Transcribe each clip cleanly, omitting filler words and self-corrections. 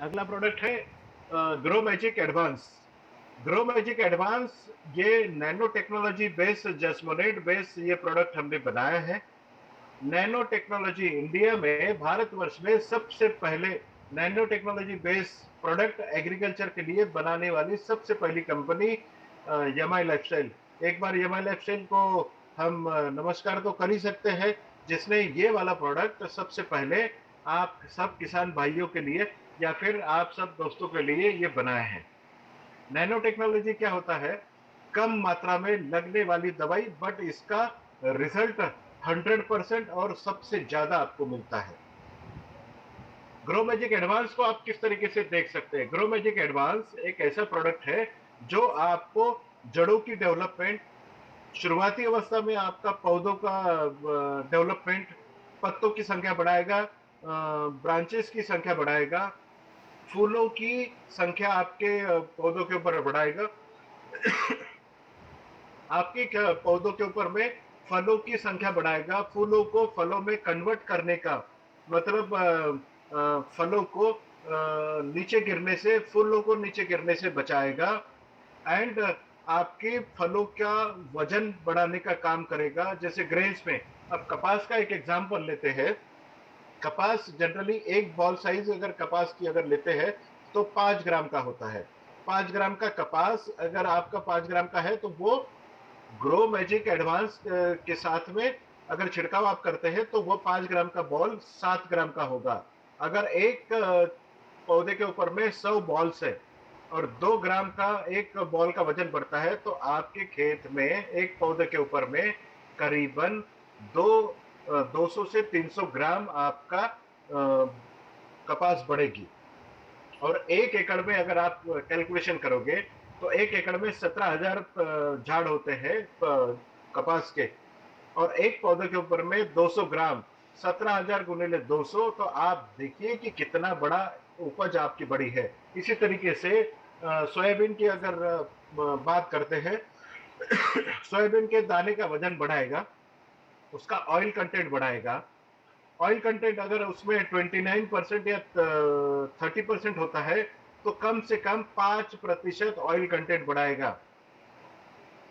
अगला प्रोडक्ट है grow magic advance. Grow magic advance ये नैनो टेक्नोलॉजी बेस्ड जस्मोनेट बेस्ड ये प्रोडक्ट हमने बनाया है। नैनो टेक्नोलॉजी इंडिया में भारतवर्ष में सबसे पहले nano technology based product agriculture के लिए बनाने वाली सबसे पहली कंपनी यमाई लाइफस्टाइल। एक बार यमाई लाइफस्टाइल को हम नमस्कार तो कर ही सकते हैं, जिसने ये वाला प्रोडक्ट सबसे पहले आप सब किसान भाइयों के लिए या फिर आप सब दोस्तों के लिए ये बनाया है। नैनो टेक्नोलॉजी क्या होता है? कम मात्रा में लगने वाली दवाई, बट इसका रिजल्ट 100% और सबसे ज्यादा आपको मिलता है। ग्रो मैजिक एडवांस को आप किस तरीके से देख सकते हैं? ग्रो मैजिक एडवांस एक ऐसा प्रोडक्ट है जो आपको जड़ों की डेवलपमेंट, शुरुआती अवस्था में आपका पौधों का डेवलपमेंट, पत्तों की संख्या बढ़ाएगा, ब्रांचेस की संख्या बढ़ाएगा, फूलों की संख्या आपके पौधों के ऊपर बढ़ाएगा, आपके पौधों के ऊपर में फलों की संख्या बढ़ाएगा, फूलों को फलों में कन्वर्ट करने का मतलब फलों को नीचे गिरने से, फूलों को नीचे गिरने से बचाएगा, एंड आपके फलों का वजन बढ़ाने का काम करेगा। जैसे ग्रेन्स में, अब कपास का एक एग्जांपल लेते हैं। कपास जनरली एक बॉल साइज अगर कपास की अगर लेते हैं तो 5 ग्राम का होता है। 5 ग्राम का कपास अगर आपका 5 ग्राम का है तो वो ग्रो मैजिक एडवांस के साथ में अगर छिड़काव आप करते हैं तो वो 5 ग्राम का बॉल 7 ग्राम का होगा। अगर एक पौधे के ऊपर में 100 बॉल्स है और 2 ग्राम का एक बॉल का वजन बढ़ता है, तो आपके खेत में एक पौधे के ऊपर में करीबन 200 से 300 ग्राम आपका कपास बढ़ेगी। और 1 एकड़ में अगर आप कैलकुलेशन करोगे तो 1 एकड़ में 17,000 झाड़ होते हैं कपास के, और एक पौधे के ऊपर में 200 ग्राम, 17,000 गुने 200, तो आप देखिए कि कितना बड़ा उपज आपकी बड़ी है। इसी तरीके से सोयाबीन की अगर बात करते हैं, सोयाबीन के दाने का वजन बढ़ाएगा, उसका ऑयल कंटेंट बढ़ाएगा। ऑयल कंटेंट अगर उसमें 29% या 30% होता है तो कम से कम 5% ऑयल कंटेंट बढ़ाएगा।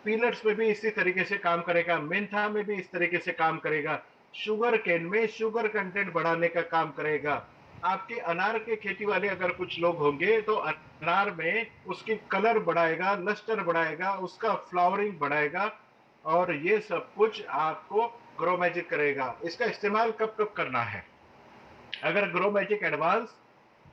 पीनट्स में भी इसी तरीके से काम करेगा, मेंथा में भी इस तरीके से काम करेगा, शुगर केन में शुगर कंटेंट बढ़ाने का काम करेगा। आपके अनार के खेती वाले अगर कुछ लोग होंगे तो अनार में उसकी कलर बढ़ाएगा, लस्टर बढ़ाएगा, उसका फ्लावरिंग बढ़ाएगा, और ये सब कुछ आपको ग्रो मैजिक करेगा। इसका इस्तेमाल कब कब करना है? अगर ग्रो मैजिक एडवांस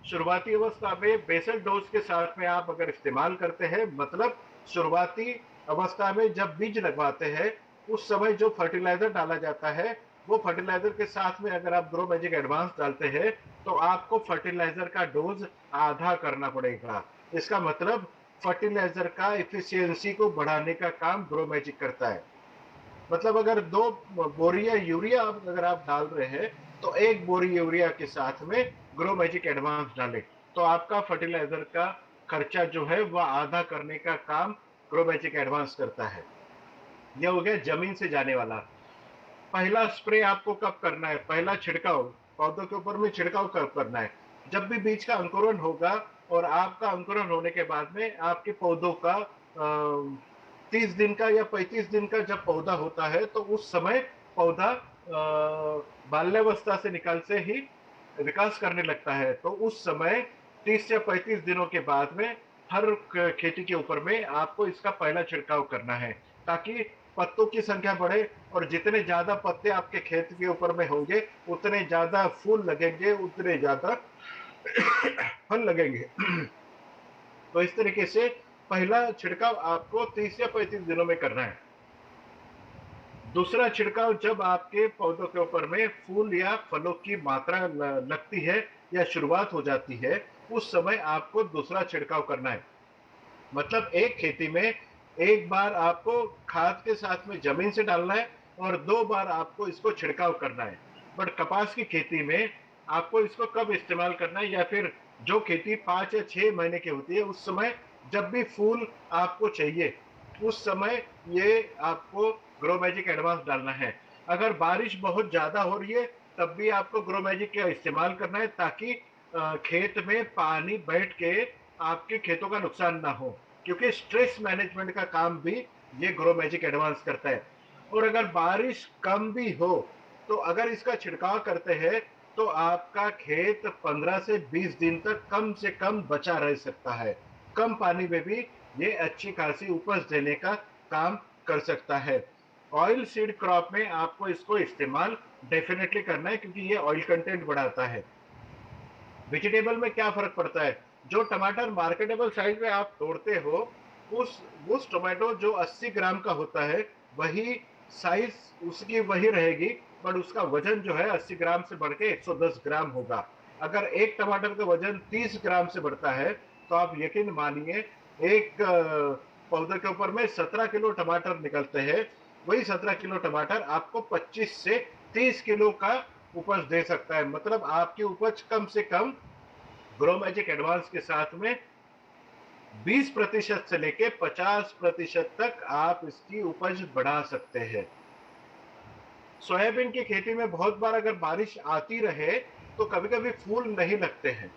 शुरुआती अवस्था में बेसल डोज के साथ में आप अगर इस्तेमाल करते हैं, मतलब शुरुआती अवस्था में जब बीज लगवाते हैं उस समय जो फर्टिलाइजर डाला जाता है, वो फर्टिलाइजर के साथ में अगर आप ग्रो मैजिक एडवांस डालते हैं तो आपको फर्टिलाइजर का डोज आधा करना पड़ेगा। इसका मतलब फर्टिलाइजर का इफिशियंसी को बढ़ाने का काम ग्रो मैजिक करता है। मतलब अगर 2 बोरिया यूरिया अगर आप डाल रहे हैं तो 1 बोरी यूरिया के साथ में ग्रो मैजिक एडवांस डालें, तो आपका फर्टिलाइजर का खर्चा जो है वह आधा करने का काम ग्रो मैजिक एडवांस करता है। यह हो गया जमीन से जाने वाला। पहला स्प्रे आपको कब करना है? पहला छिड़काव पौधों के ऊपर में छिड़काव कब करना है? जब भी बीज का अंकुरण होगा, और आपका अंकुरण होने के बाद में आपके पौधों का 30 दिन का या 35 दिन का जब पौधा होता है तो उस समय पौधा बाल्यावस्था से निकाल से ही विकास करने लगता है। तो उस समय 30 या 35 दिनों के बाद में हर खेती के ऊपर में आपको इसका पहला छिड़काव करना है, ताकि पत्तों की संख्या बढ़े, और जितने ज्यादा पत्ते आपके खेत के ऊपर में होंगे उतने ज्यादा फूल लगेंगे, उतने ज्यादा फल लगेंगे। तो इस तरीके से पहला छिड़काव आपको 30 या 35 दिनों में करना है। दूसरा छिड़काव जब आपके पौधों के ऊपर में फूल या फलों की मात्रा लगती है या शुरुआत हो जाती है, उस समय आपको दूसरा छिड़काव करना है। मतलब एक खेती में एक बार आपको खाद के साथ में जमीन से डालना है और 2 बार आपको इसको छिड़काव करना है। बट कपास की खेती में आपको इसको कब इस्तेमाल करना है, या फिर जो खेती 5 या 6 महीने की होती है उस समय जब भी फूल आपको चाहिए उस समय ये आपको ग्रो मैजिक एडवांस डालना है। अगर बारिश बहुत ज्यादा हो रही है तब भी आपको ग्रो मैजिक का इस्तेमाल करना है, ताकि खेत में पानी बैठ के आपके खेतों का नुकसान ना हो, क्योंकि स्ट्रेस मैनेजमेंट का काम भी ये ग्रो मैजिक एडवांस करता है। और अगर बारिश कम भी हो तो अगर इसका छिड़काव करते हैं तो आपका खेत 15 से 20 दिन तक कम से कम बचा रह सकता है। कम पानी में भी ये अच्छी खासी उपज देने का काम कर सकता है। ऑयल सीड क्रॉप में आपको इसको इस्तेमाल डेफिनेटली करना है, क्योंकि ये ऑयल कंटेंट बढ़ाता है। वेजिटेबल में क्या फर्क पड़ता है? जो टमाटर मार्केटेबल साइज में आप तोड़ते हो, उस टोमेटो जो 80 ग्राम का होता है, वही साइज उसकी वही रहेगी, बट उसका वजन जो है 80 ग्राम से बढ़ के 110 ग्राम होगा। अगर एक टमाटर का वजन 30 ग्राम से बढ़ता है तो आप यकीन मानिए एक पौधे के ऊपर में 17 किलो टमाटर निकलते हैं। वही 17 किलो टमाटर आपको 25 से 30 किलो का उपज दे सकता है। मतलब आपकी उपज कम से कम ग्रो मैजिक एडवांस के साथ में 20% से लेके 50% तक आप इसकी उपज बढ़ा सकते हैं। सोयाबीन की खेती में बहुत बार अगर बारिश आती रहे तो कभी-कभी फूल नहीं लगते हैं।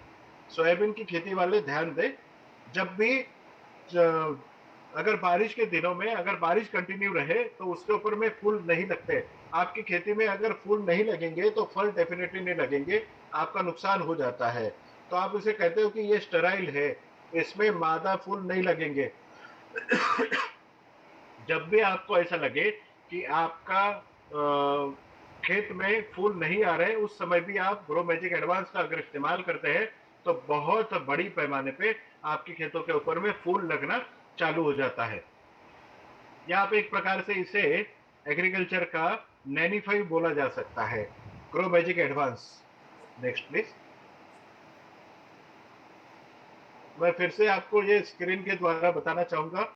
सोयाबीन की खेती वाले ध्यान दें, जब भी अगर बारिश के दिनों में अगर बारिश कंटिन्यू रहे तो उसके ऊपर में फूल नहीं लगते। आपकी खेती में अगर फूल नहीं लगेंगे तो फल डेफिनेटली नहीं लगेंगे, आपका नुकसान हो जाता है। तो आप इसे कहते हो कि ये स्टेराइल है, इसमें मादा फूल नहीं लगेंगे। जब भी आपको ऐसा लगे कि आपका खेत में फूल नहीं आ रहे, उस समय भी आप ग्रो मैजिक एडवांस का अगर इस्तेमाल करते हैं तो बहुत बड़ी पैमाने पे आपके खेतों के ऊपर में फूल लगना चालू हो जाता है। या आप एक प्रकार से इसे एग्रीकल्चर का नैनीफाइव बोला जा सकता है। Grow magic advance. Next please. मैं फिर से आपको ये स्क्रीन के द्वारा बताना चाहूंगा